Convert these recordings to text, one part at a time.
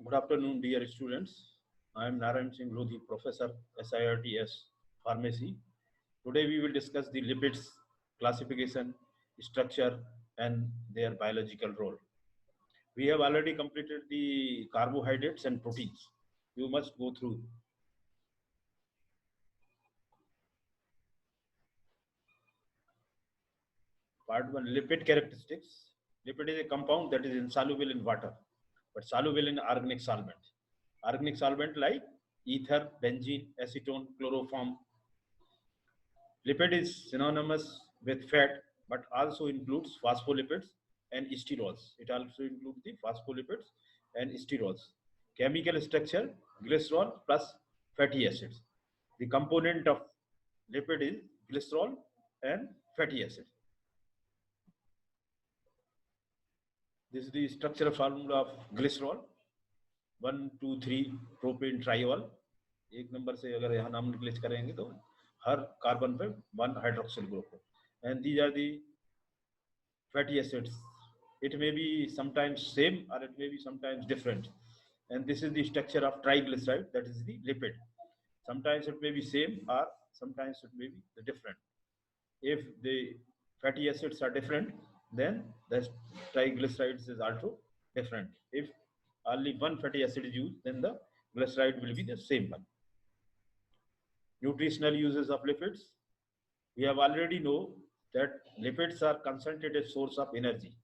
Good afternoon, dear students. I am Narayan Singh Lodhi, Professor SIRTS Pharmacy. Today we will discuss the lipids classification, structure, and their biological role. We have already completed the carbohydrates and proteins. You must go through. Part 1, lipid characteristics. Lipid is a compound that is insoluble in water, but soluble in organic solvent. Organic solvent like ether, benzene, acetone, chloroform. Lipid is synonymous with fat, but also includes phospholipids and sterols. It also includes the phospholipids and sterols. Chemical structure, glycerol plus fatty acids. The component of lipid is glycerol and fatty acid. This is the structural formula of glycerol. 1, 2, 3 propane triol. एक number से अगर यहाँ नाम निकलेज करेंगे तो हर carbon पे 1 hydroxyl group हो. And these are the fatty acids. It may be sometimes same or it may be sometimes different. And this is the structure of triglyceride, that is the lipid. Sometimes it may be same or sometimes it may be different. If the fatty acids are different, then the triglycerides is also different. If only one fatty acid is used, then the glyceride will be the same one. Nutritional uses of lipids. We have already know that lipids are concentrated source of energy.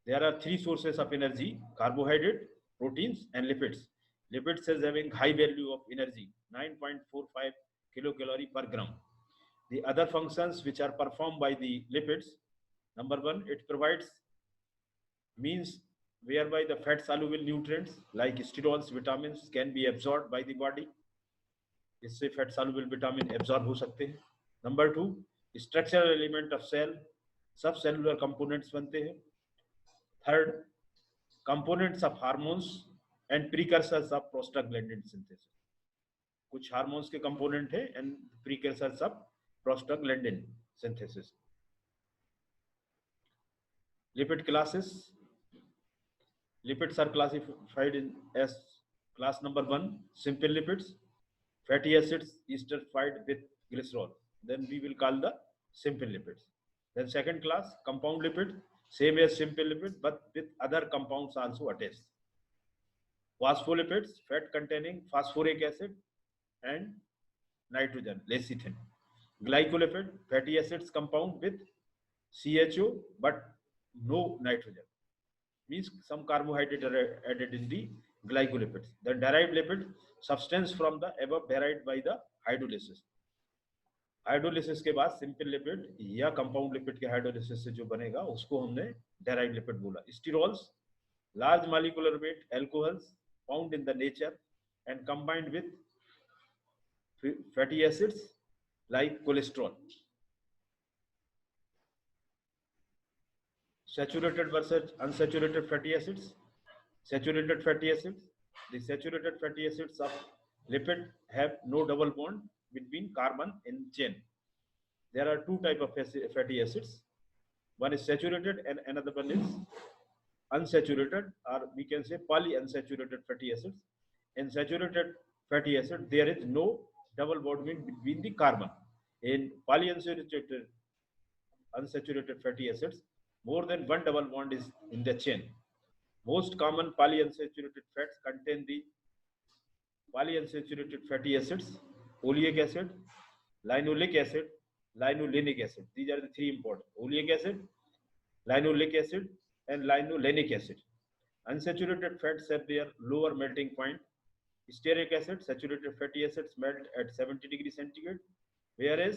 There are three sources of energy: carbohydrate, proteins, and lipids. Lipids is having high value of energy, 9.45 kilocalorie per gram. The other functions which are performed by the lipids: number one, it provides means whereby the fat soluble nutrients like sterols, vitamins can be absorbed by the body. इससे fat soluble vitamin absorb हो सकते हैं. Number two, structural element of cell, सब cellular components बनते हैं. Third, components of hormones and precursors of prostaglandin synthesis. कुछ hormones के component है and precursors of prostaglandin synthesis. Lipid classes. Lipids are classified in as class number 1, simple lipids. Fatty acids esterified with glycerol, then we will call the simple lipids. Then second class, compound lipid, same as simple lipid but with other compounds also attached. Phospholipids, fat containing phosphoric acid and nitrogen, lecithin. Glycolipid, fatty acids compound with CHO but no nitrogen, means some carbohydrate are added in the glycolipids. The derived lipid, substance from the above derived by the hydrolysis. Hydrolysis के बाद simple lipid या compound lipid के hydrolysis से जो बनेगा उसको हमने derived lipid बोला. Sterols, large molecular weight alcohols found in the nature and combined with fatty acids like cholesterol. Saturated versus unsaturated fatty acids. Saturated fatty acids. The saturated fatty acids of lipid have no double bond between carbon in chain. There are two type of fatty acids. One is saturated and another one is unsaturated, or we can say polyunsaturated fatty acids. In saturated fatty acid, there is no double bond between the carbon. In polyunsaturated fatty acids, more than one double bond is in the chain. Most common polyunsaturated fats contain the polyunsaturated fatty acids: oleic acid, linoleic acid, linolenic acid. These are the three important: oleic acid, linoleic acid, and linolenic acid. Unsaturated fats have their lower melting point. Stearic acid, saturated fatty acids melt at 70 degrees centigrade, whereas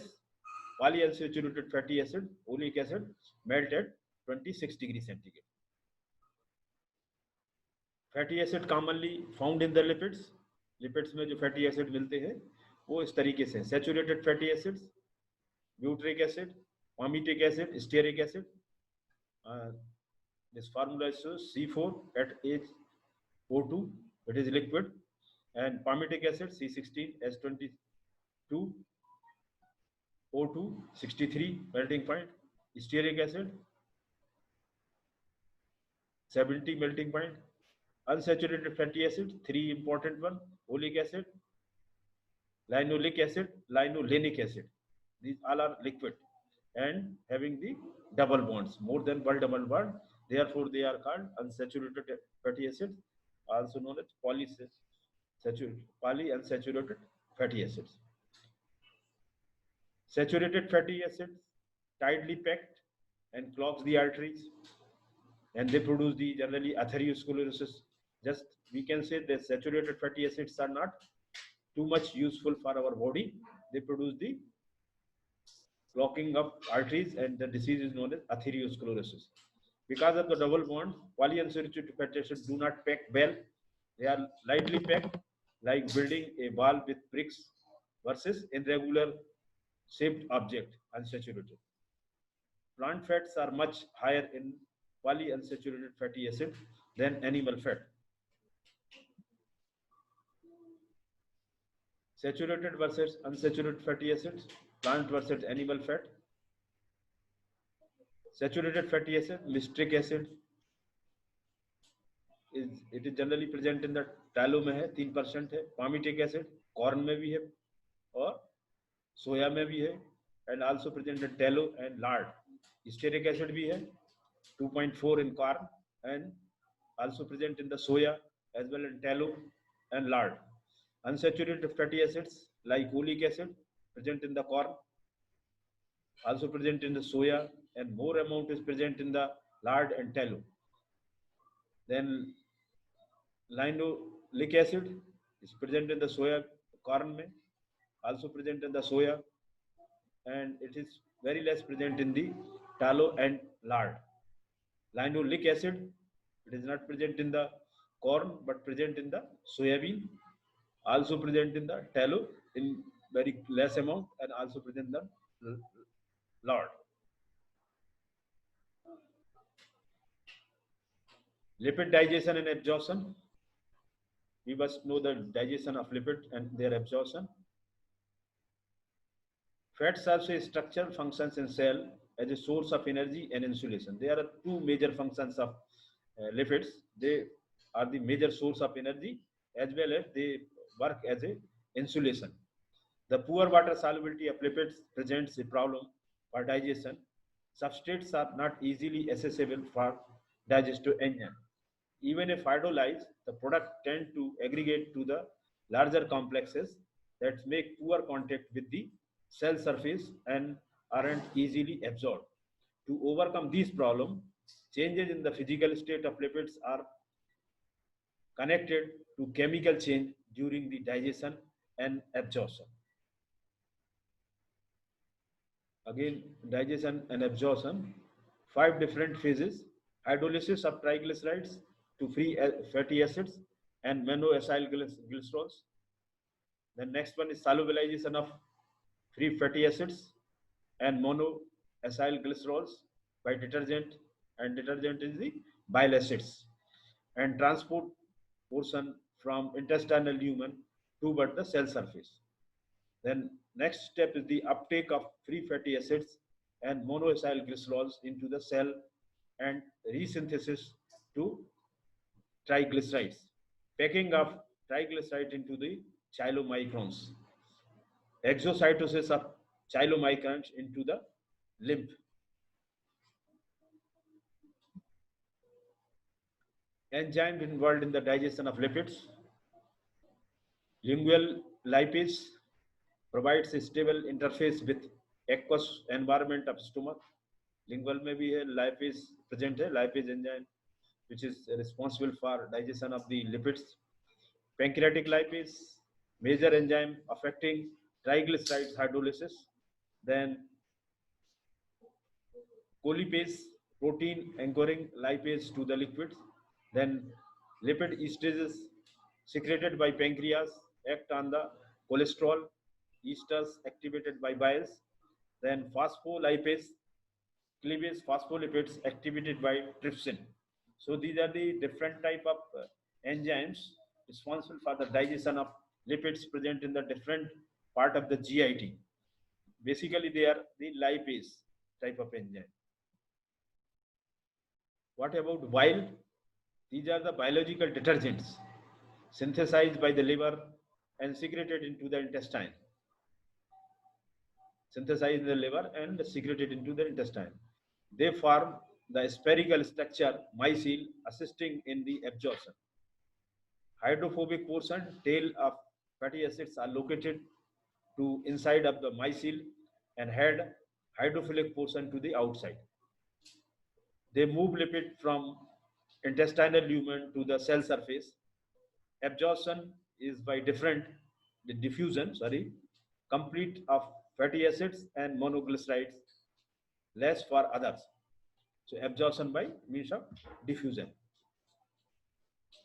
polyunsaturated fatty acid, oleic acid, melt at 26 degrees centigrade. Fatty acid commonly found in the lipids. Lipids में जो fatty acid मिलते हैं वो इस तरीके से: saturated fatty acids, butyric acid, palmitic acid, stearic acid. This formula is C4 at H O2, it is liquid, and palmitic acid C16H22 O2 63 melting point, stearic acid 70 melting point, Unsaturated fatty acids, three important one: oleic acid, linoleic acid, linolenic acid. These all are liquid and having the double bonds, more than one double bond. Therefore, they are called unsaturated fatty acids, also known as polyunsaturated fatty acids. Saturated fatty acids tightly packed and clogs the arteries, and they produce the generally atherosclerosis. Just we can say that saturated fatty acids are not too much useful for our body. They produce the clogging of arteries, and the disease is known as atherosclerosis. Because of the double bond, polyunsaturated fatty acids do not pack well. They are lightly packed, like building a wall with bricks versus irregular shaped object, unsaturated. Plant fats are much higher in polyunsaturated fatty acid than animal fat. Saturated versus unsaturated fatty acids, plant versus animal fat. Saturated fatty acid, mystric acid, it is generally present in the tallow में है 3% है. Palmitic acid corn में भी है और soya में भी है, and also present in tallow and lard. Stearic acid भी है 2.4 in corn and also present in the soya as well in tallow and lard. Unsaturated fatty acids like oleic acid present in the corn, also present in the soya, and more amount is present in the lard and tallow. Then linoleic acid is present in the soya corn mein, also present in the soya, and it is very less present in the tallow and lard. Linoleic acid, it is not present in the corn but present in the soybean, also present in the tallow in very less amount, and also present in the lard. Lipid digestion and absorption. We must know the digestion of lipid and their absorption. Fats also structure functions in cell as a source of energy and insulation. There are two major functions of lipids. They are the major source of energy as well as they work as a insulation. The poor water solubility of lipids presents a problem for digestion. Substrates are not easily accessible for digestive enzyme. Even if hydrolyzed, the product tend to aggregate to the larger complexes that make poor contact with the cell surface and aren't easily absorbed. To overcome these problems, changes in the physical state of lipids are connected to chemical change during the digestion and absorption. Again, digestion and absorption, 5 different phases: hydrolysis of triglycerides to free fatty acids and monoacyl glycerols. The next one is solubilization of free fatty acids and monoacyl glycerols by detergent, and detergent is the bile acids, and transport portion from intestinal lumen toward the cell surface. Then next step is the uptake of free fatty acids and monoacyl glycerols into the cell and resynthesis to triglycerides. Packing of triglyceride into the chylomicrons. Exocytosis of chylomicrons into the lymph. Enzymes involved in the digestion of lipids. Lingual lipase provides a stable interface with aqueous environment of stomach. Lingual में भी है lipase present है, lipase enzyme which is responsible for digestion of the lipids. Pancreatic lipase, major enzyme affecting triglyceride hydrolysis. Then colipase, protein anchoring lipase to the liquids. Then lipid esterases secreted by pancreas act on the cholesterol esters activated by bile. Then phospholipase cleavage phospholipids activated by trypsin. So these are the different type of enzymes responsible for the digestion of lipids present in the different part of the GIT. Basically, they are the lipase type of enzyme. What about bile? These are the biological detergents synthesized by the liver and secreted into the intestine. Synthesized in the liver and secreted into the intestine. They form the spherical structure micelle, assisting in the absorption. Hydrophobic portion, tail of fatty acids are located to inside of the micelle and head hydrophilic portion to the outside. They move lipid from intestinal lumen to the cell surface. Absorption is by the diffusion, complete of fatty acids and monoglycerides, less for others. So absorption by means of diffusion.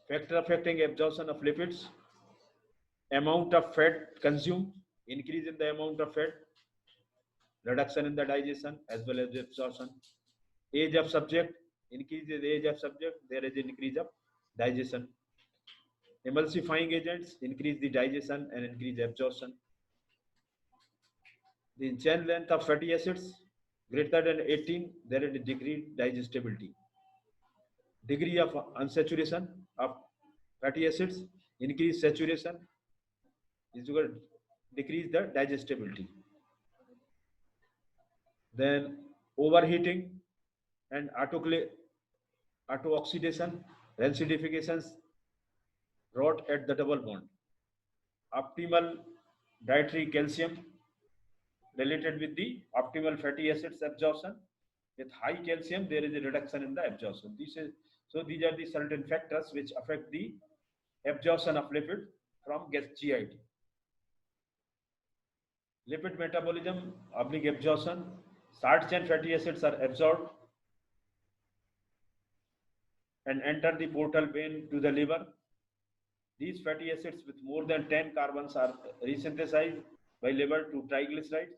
Factor affecting absorption of lipids: amount of fat consumed, increase in the amount of fat, reduction in the digestion as well as the absorption. Age of subject, increase the age of subject, there is an increase of digestion. Emulsifying agents increase the digestion and increase absorption. The chain length of fatty acids greater than 18, there is a decreased digestibility. Degree of unsaturation of fatty acids, increase saturation is equal to decrease the digestibility. Then overheating and auto-oxidation, rancidifications, rot at the double bond. Optimal dietary calcium related with the optimal fatty acids absorption. With high calcium, there is a reduction in the absorption. These are the certain factors which affect the absorption of lipid from GIT. Lipid metabolism, absorption. Short chain fatty acids are absorbed and enter the portal vein to the liver. These fatty acids with more than 10 carbons are resynthesized by liver to triglycerides.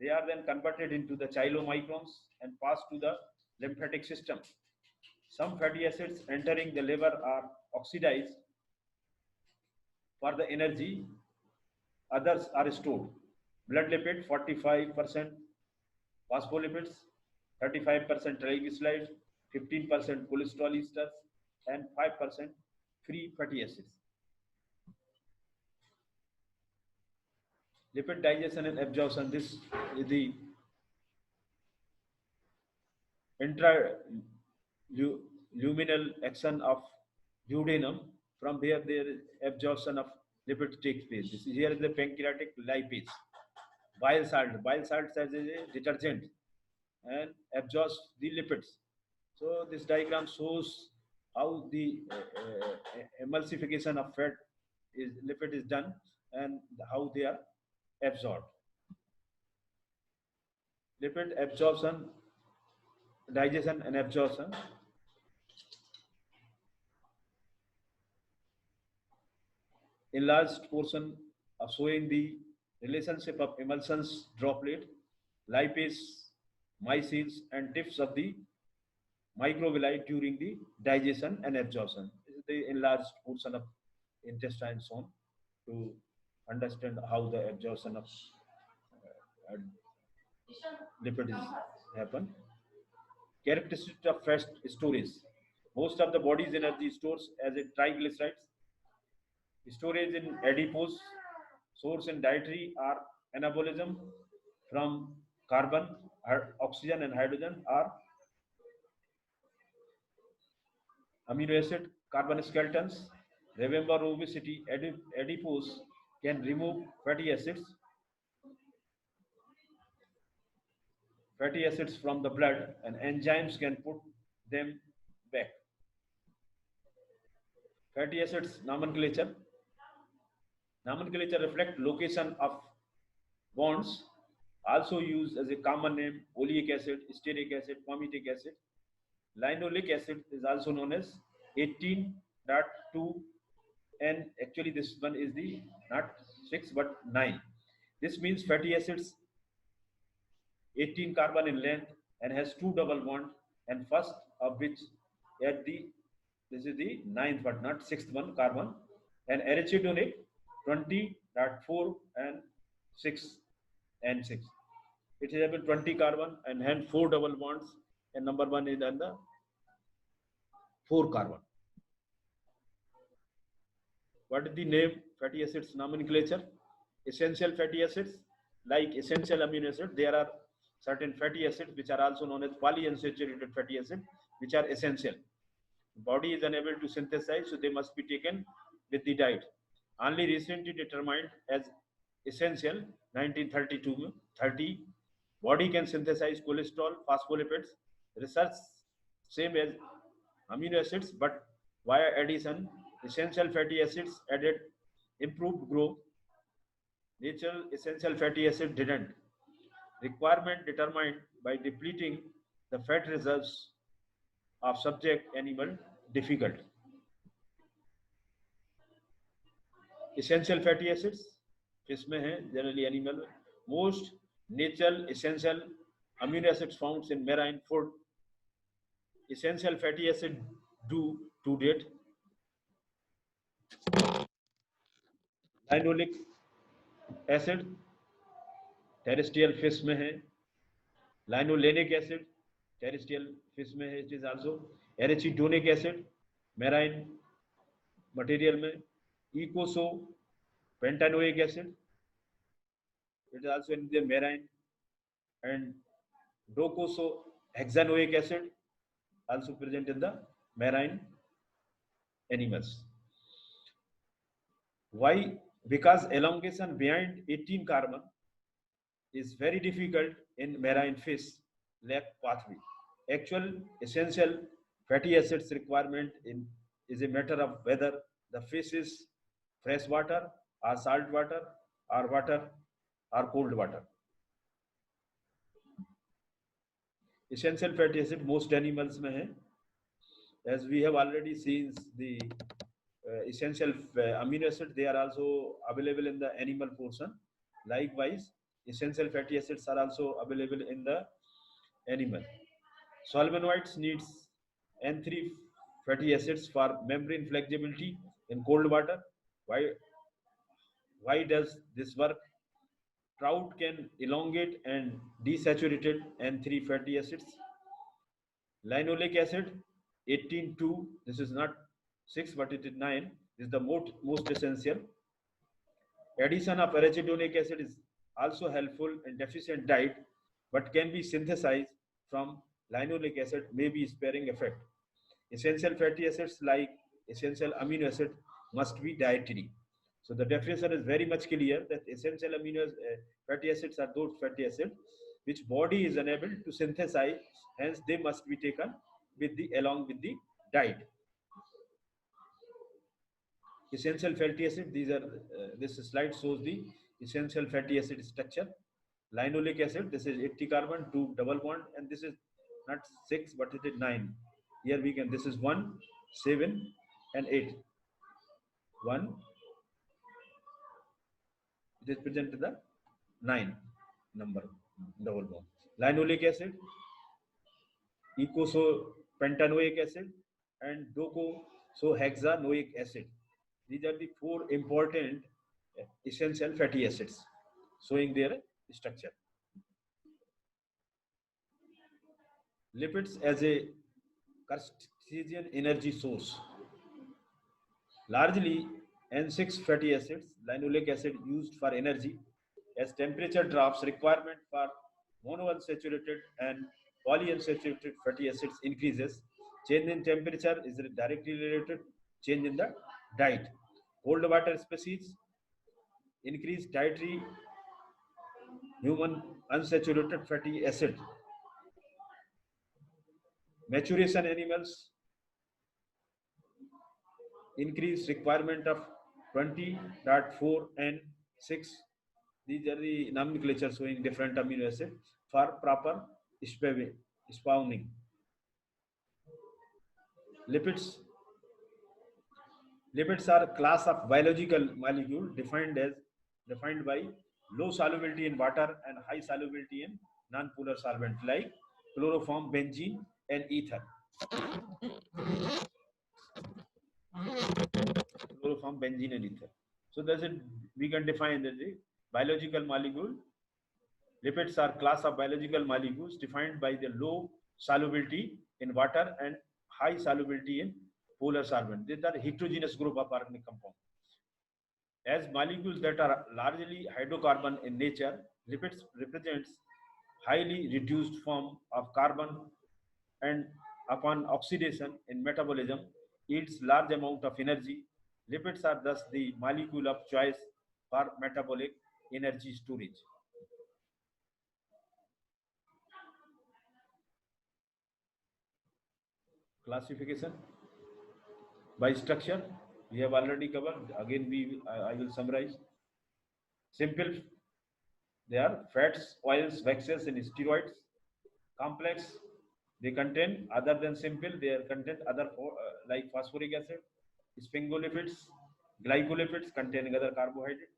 They are then converted into the chylomicrons and passed to the lymphatic system. Some fatty acids entering the liver are oxidized for the energy, others are stored. Blood lipid 45%, phospholipids 35%, triglycerides 15%, cholesterol esters and 5% free fatty acids. Lipid digestion and absorption. This is the intraluminal action of duodenum. From there, there is absorption of lipids takes place. Here is the pancreatic lipase. Bile salt. Bile salt as a detergent and absorbs the lipids. So this diagram shows how the emulsification of lipid is done and how they are absorbed. Lipid absorption, digestion and absorption. Enlarged portion of showing the relationship of emulsions, droplet, lipase, micelles and tips of the microvilli during the digestion and absorption. This is the enlarged portion of intestine shown to understand how the absorption of lipid is happen. Characteristics of fat storage. Most of the body's energy stores as a triglycerides. Storage in adipose, source in dietary are anabolism from carbon, oxygen and hydrogen are amino acid carbon skeletons. Remember, obesity, adipose can remove fatty acids from the blood and enzymes can put them back. Fatty acids nomenclature. Nomenclature reflect location of bonds, also used as a common name: oleic acid, stearic acid, palmitic acid. Linoleic acid is also known as 18.2, and actually this one is the not 6 but 9. This means fatty acids 18 carbon in length and has two double bonds, and first of which at the this is the ninth but not sixth one carbon, and arachidonic 20.4 and 6 and 6. It is having 20 carbon and hence four double bonds, and number one is on the 4 carbon. What is the name? Fatty acids nomenclature. Essential fatty acids, like essential amino acids, there are certain fatty acids which are also known as polyunsaturated fatty acids, which are essential. Body is unable to synthesize, so they must be taken with the diet. Only recently determined as essential 1932-30. Body can synthesize cholesterol, phospholipids. Research same as amino acids, but via addition, essential fatty acids added improved growth. Natural essential fatty acid didn't. Requirement determined by depleting the fat reserves of subject animal difficult. Essential fatty acids fish में है, generally animal. Most natural essential amino acids found in marine food. Essential fatty acid do to date. Linoleic acid terrestrial fish में है. Linolenic acid terrestrial fish में है. It is also arachidonic acid marine material में. Eicosapentaenoic acid, it is also in the marine, and docosahexaenoic acid also present in the marine animals. Why? Because elongation beyond 18 carbon is very difficult in marine fish lack pathway. Actual essential fatty acids requirement is a matter of whether the fish is fresh water or salt water or cold water. Essential fatty acid most animals में है. As we have already seen the essential amino acid, they are also available in the animal portion. Likewise, essential fatty acids are also available in the animal. Solvenoids needs N3 fatty acids for membrane flexibility in cold water. Why does this work? Trout can elongate and desaturated N3 fatty acids. Linoleic acid 18-2, this is not 6 but it is 9, is the most essential. Addition of arachidonic acid is also helpful in deficient diet but can be synthesized from linoleic acid, may be sparing effect. Essential fatty acids like essential amino acid must be dietary. So the definition is very much clear that essential fatty acids are those fatty acids which body is unable to synthesize, hence they must be taken along with the diet. Essential fatty acid, these are this slide shows the essential fatty acid structure. Linoleic acid, this is 80 carbon, 2 double bond, and this is not 6 but it is 9. Here we can, this is 1, 7 and 8. 1, it is present to the 9 number double bond. Linoleic acid, eicosapentaenoic acid and docosahexaenoic acid. These are the 4 important essential fatty acids showing their structure. Lipids as a Cartesian energy source. Largely N6 fatty acids, linoleic acid used for energy. As temperature drops, requirement for monounsaturated and polyunsaturated fatty acids increases. Change in temperature is directly related to change in the diet. Cold water species increase dietary human unsaturated fatty acid. Maturation animals increase requirement of 20.4 and 6. These are the nomenclature showing different amino acids for proper spawning. Lipids are a class of biological molecule defined by low solubility in water and high solubility in non-polar solvent like chloroform, benzene and ether. Chloroform, benzene and ether. So that's it. We can define that the biological molecule. Lipids are class of biological molecules defined by the low solubility in water and high solubility in polar sorbent. These are heterogeneous group of organic compound. As molecules that are largely hydrocarbon in nature, lipids represents highly reduced form of carbon and upon oxidation in metabolism yields large amount of energy. Lipids are thus the molecule of choice for metabolic energy storage. Classification by structure we have already covered. Again, I will summarize. Simple, they are fats, oils, waxes, and steroids. Complex, they contain other than simple, they contain other like phosphoric acid, sphingolipids, glycolipids containing other carbohydrates.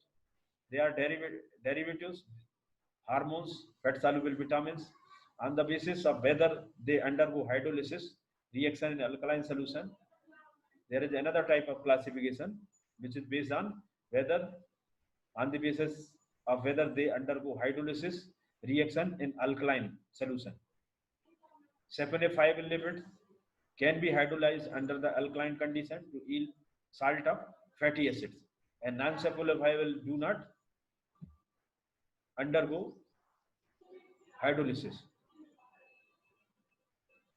They are derivatives, hormones, fat soluble vitamins on the basis of whether they undergo hydrolysis reaction in alkaline solution. There is another type of classification which is based on whether on the basis of whether they undergo hydrolysis reaction in alkaline solution. Saponifiable lipids can be hydrolyzed under the alkaline condition to yield salt of fatty acids, and non-saponifiable do not undergo hydrolysis.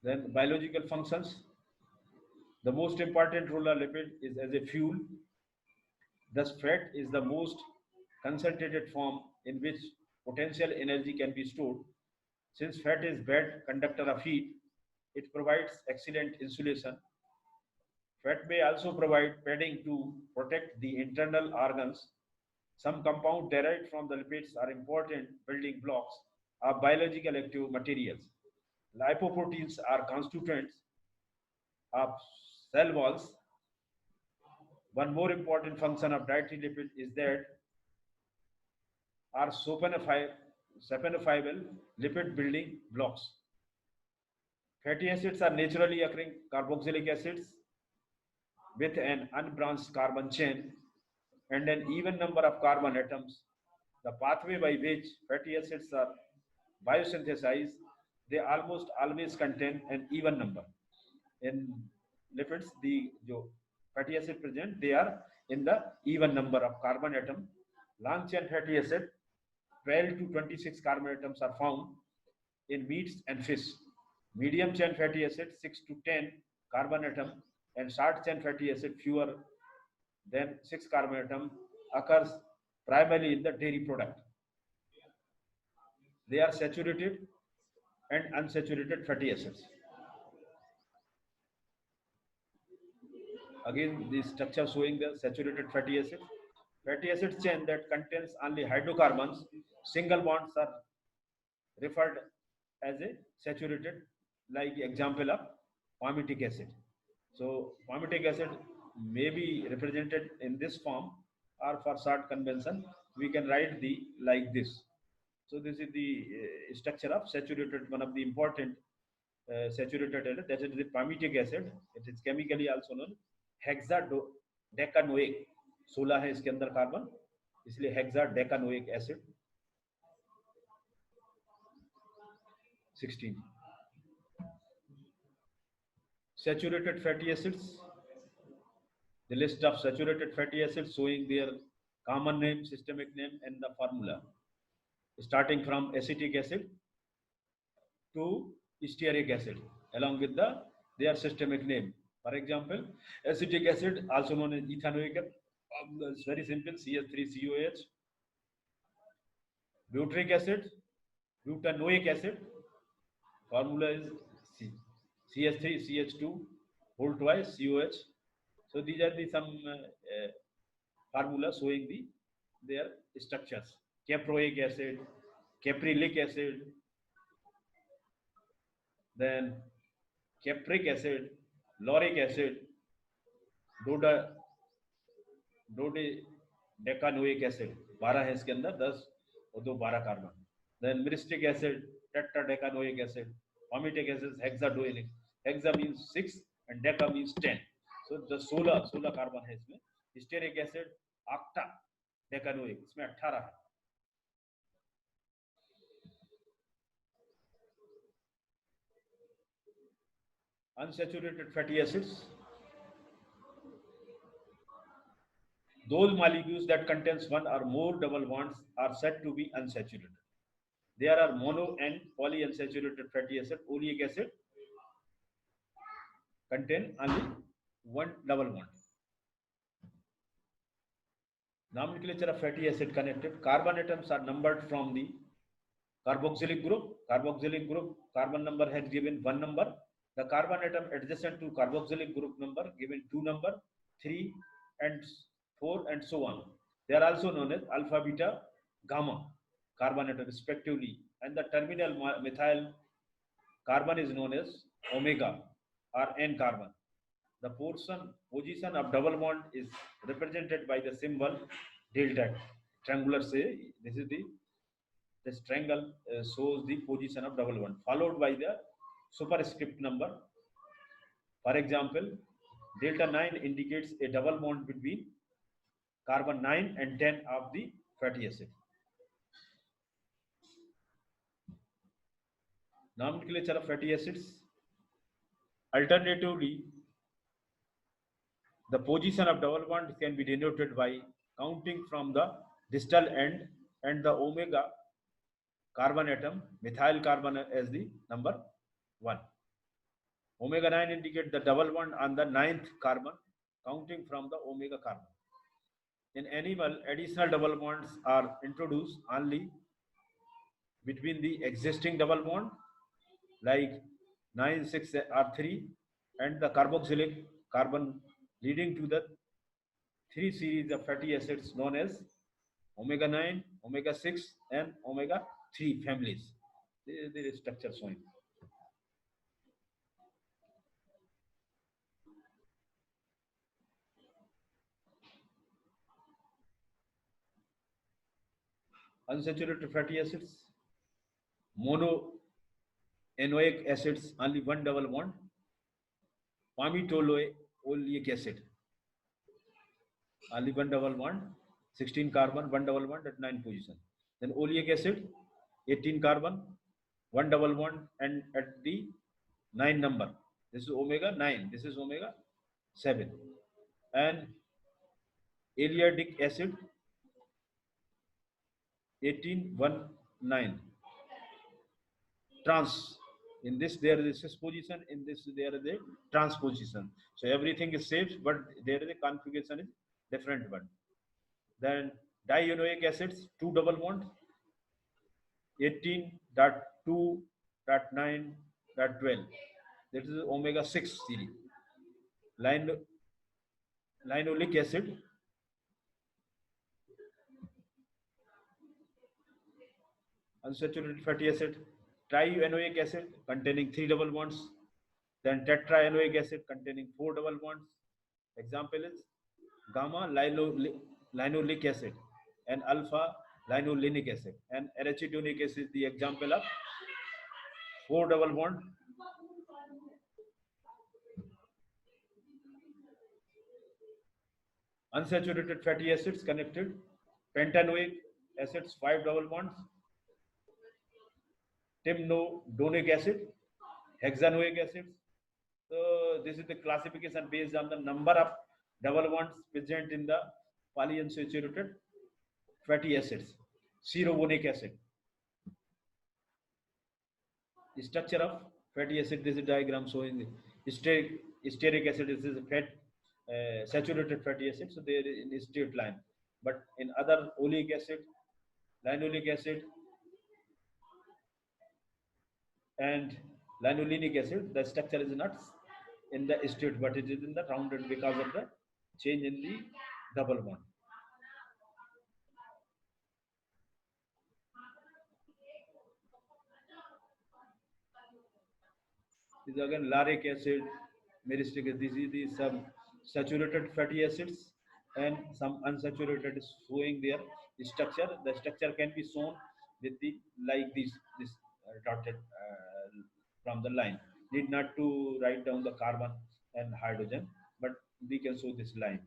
Then biological functions. The most important role of lipid is as a fuel. Thus, fat is the most concentrated form in which potential energy can be stored. Since fat is bad conductor of heat, it provides excellent insulation. Fat may also provide padding to protect the internal organs. Some compounds derived from the lipids are important building blocks of biological active materials. Lipoproteins are constituents of cell walls. One more important function of dietary lipid is that are saponifiable lipid building blocks. Fatty acids are naturally occurring carboxylic acids with an unbranched carbon chain and an even number of carbon atoms. The pathway by which fatty acids are biosynthesized, they almost always contain an even number. In lipids, the fatty acid present, they are in the even number of carbon atom. Long chain fatty acid, 12 to 26 carbon atoms are found in meats and fish. Medium chain fatty acid, 6 to 10 carbon atom, and short chain fatty acid, fewer than 6 carbon atom, occurs primarily in the dairy product. They are saturated and unsaturated fatty acids. Again, the structure showing the saturated fatty acid. Fatty acid chain that contains only hydrocarbons, single bonds are referred as a saturated, like example of palmitic acid. So palmitic acid may be represented in this form, or for short convention, we can write the like this. So this is the structure of saturated, one of the important saturated element, that is the palmitic acid. It is chemically also known हेक्साडेकानोइक, 16 है इसके अंदर carbon, इसलिए हेक्साडेकानोइक acid. 16 saturated fatty acids. The list of saturated fatty acids showing their common name, systemic name, and the formula, starting from acetic acid to stearic acid, along with their systemic name. For example, acetic acid, also known as ethanoic, it's very simple, CH3COH. Butyric acid, butanoic acid, formula is CH3CH2 whole twice COH. So these are the some formulas showing their structures. Caproic acid, caprylic acid, then capric acid, lauric acid, dodecanoic acid 12 है इसके अंदर, 10 और 2 12 carbon. Then myristic acid, tetradecanoic acid, palmitic acid, hexadoinic. Hexa means 6 and deca means 10. So the 16 carbon है इसमें. Stearic acid octa डेकानोइक, इसमें 18 है. Unsaturated fatty acids, Those molecules that contains one or more double bonds are said to be unsaturated. There are mono and polyunsaturated fatty acid. Oleic acid contain only one double bond. Nomenclature of fatty acid connected. Carbon atoms are numbered from the carboxylic group. Carboxylic group carbon number has given 1 number. The carbon atom adjacent to carboxylic group number given 2 number, 3 and 4 and so on. They are also known as alpha, beta, gamma carbon atom respectively, and the terminal methyl carbon is known as omega or N carbon. The position of double bond is represented by the symbol delta. Triangular say this is this triangle shows the position of double bond, followed by the superscript number. For example, delta 9 indicates a double bond between carbon 9 and 10 of the fatty acid. Nomenclature of fatty acids. Alternatively, the position of double bond can be denoted by counting from the distal end and the omega carbon atom, methyl carbon as the number 1. Omega 9 indicates the double bond on the 9th carbon, counting from the omega carbon. In animal, additional double bonds are introduced only between the existing double bond, like 9, 6 or 3, and the carboxylic carbon, leading to the 3 series of fatty acids known as omega 9, omega 6, and omega 3 families. This is the structure showing. Unsaturated fatty acids, monoenoic acids, only one double bond. Palmitoleic acid, only one double bond, 16 carbon, one double bond at 9 position. Then oleic acid, 18 carbon, one double bond, and at the 9 number. This is omega 9, this is omega 7. And aleadic acid, 18, 1, 9. Trans. In this there is a cis position, in this there is a transposition. So everything is safe, but there is a configuration is different one. Then dienoic acids, 2 double bond, 18.2.9.12. That is omega 6 series. Linoleic acid, unsaturated fatty acid, trienoic acid containing 3 double bonds, then tetraenoic acid containing 4 double bonds. Example is gamma linoleic acid and alpha linolenic acid, and arachidonic acid is the example of 4 double bond. Unsaturated fatty acids connected, pentanoic acids 5 double bonds, timnodonic acid, hexanoic acids. So this is the classification based on the number of double bonds present in the polyunsaturated fatty acids. Cerobonic acid. The structure of fatty acid, this is diagram showing the stearic acid. This is a fat saturated fatty acid, so they are in a straight line. But in other oleic acid, linoleic acid, and linolenic acid, the structure is not in the straight, but it is in the rounded because of the change in the double bond. This is again lauric acid, myristic acid. This is the some saturated fatty acids and some unsaturated is showing their structure. The structure can be shown with the like this dotted from the line. Need not to write down the carbon and hydrogen, but we can show this line.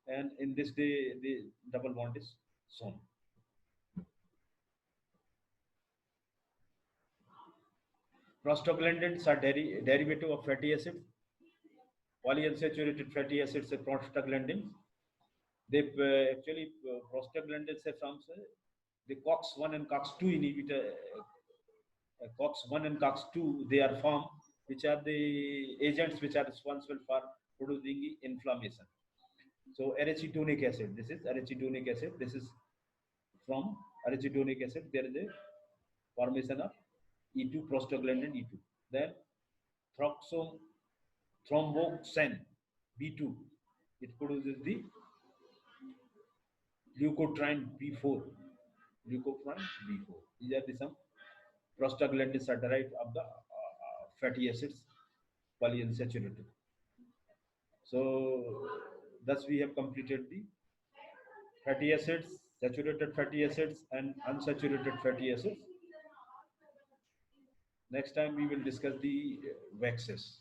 And in this day, the double bond is shown. Prostaglandins are derivative of fatty acids. Polyunsaturated fatty acids are prostaglandins. They actually prostaglandins are from the COX-1 and COX-2 inhibitor. COX-1 and COX-2 they are formed, which are the agents which are responsible for producing inflammation. So arachidonic acid. This is arachidonic acid. This is from arachidonic acid. There is a formation of E2 prostaglandin E2. Then thromboxane B2. It produces the leukotriene B4. Leukotriene B4. These are the some prostaglandins are derived of the fatty acids polyunsaturated. So thus we have completed the fatty acids, saturated fatty acids and unsaturated fatty acids. Next time we will discuss the waxes.